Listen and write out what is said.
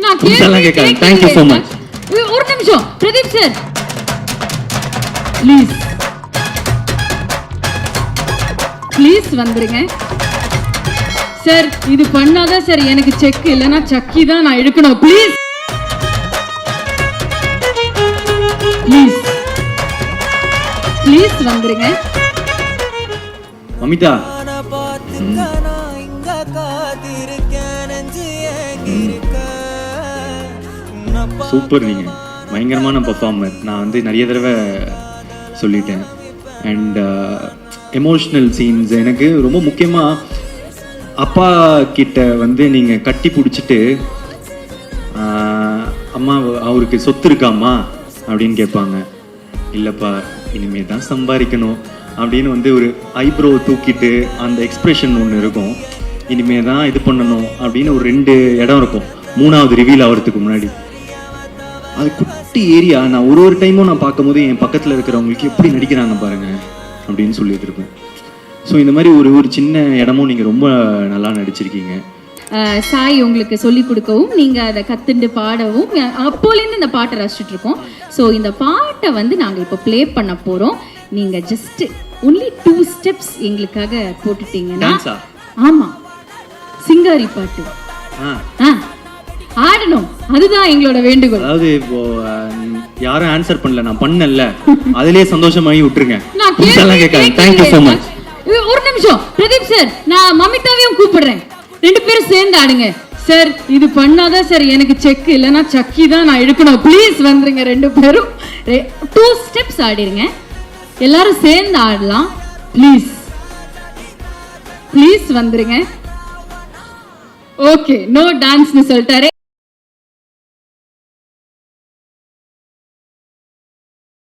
நான் புதுசாலாம் கேட்காது. Thank you so much. ஒரு நிமிஷம் பிரதீப் சார் ப்ளீஸ் ப்ளீஸ் வந்துருங்க சார். இது பண்ணாதான் சார் எனக்கு செக், இல்லைன்னா சக்கி தான் நான் எடுக்கணும். ப்ளீஸ் ப்ளீஸ் ப்ளீஸ் வந்துருங்க. மமிதா சூப்பர், நீங்க பயங்கரமான பர்ஃபார்மர். நான் வந்து நிறைய தடவை சொல்லிட்டேன். அண்ட் எமோஷ்னல் சீன்ஸ் எனக்கு ரொம்ப முக்கியமாக அப்பா கிட்ட வந்து நீங்கள் கட்டி பிடிச்சிட்டு அம்மா அவருக்கு சொத்து இருக்காம்மா அப்படின்னு கேட்பாங்க. இல்லைப்பா இனிமே தான் சம்பாதிக்கணும் அப்படின்னு வந்து ஒரு ஐப்ரோ தூக்கிட்டு அந்த எக்ஸ்ப்ரெஷன் ஒன்று இருக்கும். இனிமே தான் இது பண்ணணும் அப்படின்னு ஒரு 2 இடம் இருக்கும் 3வது ரிவீல் ஆகிறதுக்கு முன்னாடி. அது குட்டி ஏரியா. நான் ஒரு டைமும் நான் பார்க்கும்போது என் பக்கத்தில் இருக்கிறவங்களுக்கு எப்படி நடிக்கிறாங்க பாருங்க அப்படின்னு சொல்லிட்டு இருப்பேன். ஸோ இந்த மாதிரி ஒரு சின்ன இடமும் நீங்கள் ரொம்ப நல்லா நடிச்சிருக்கீங்க. சாய் உங்களுக்கு சொல்லிக் கொடுக்கவும் நீங்கள் அதை கற்றுண்டு பாடவும் அப்போலேருந்து இந்த பாட்டை ரசிச்சுட்டு இருக்கோம். ஸோ இந்த பாட்டை வந்து நாங்கள் இப்போ ப்ளே பண்ண போகிறோம். நீங்கள் ஜஸ்ட் ஒன்லி 2 ஸ்டெப்ஸ் எங்களுக்காக போட்டுட்டீங்கன்னா. ஆமாம், சிங்காரி பாட்டு ஆடணும், அதுதான் எங்களோட வேண்டுகோள். அதாவது இப்போ யாரும் ஆன்சர் பண்ணல, நான் பண்ணல, அதிலே சந்தோஷமாகி விட்டுருங்க. Thank you so much. ஒரு நிமிஷம் பிரதீப் சார், நான் மமிதாவையும் கூப்பிடுறேன். 2 பேரும் சேர்ந்து ஆடுங்க சார். இது பண்ணாதான் சார் எனக்கு செக், இல்லைன்னா சக்கி தான் நான் எடுக்கணும். ப்ளீஸ் வந்துருங்க 2 பேரும். 2 ஸ்டெப்ஸ் ஆடிருங்க, எல்லாரும் சேர்ந்து ஆடலாம். ப்ளீஸ் ப்ளீஸ் வந்துருங்க. ஓகே, நோ டான்ஸ்னு சொல்லிட்டாரு.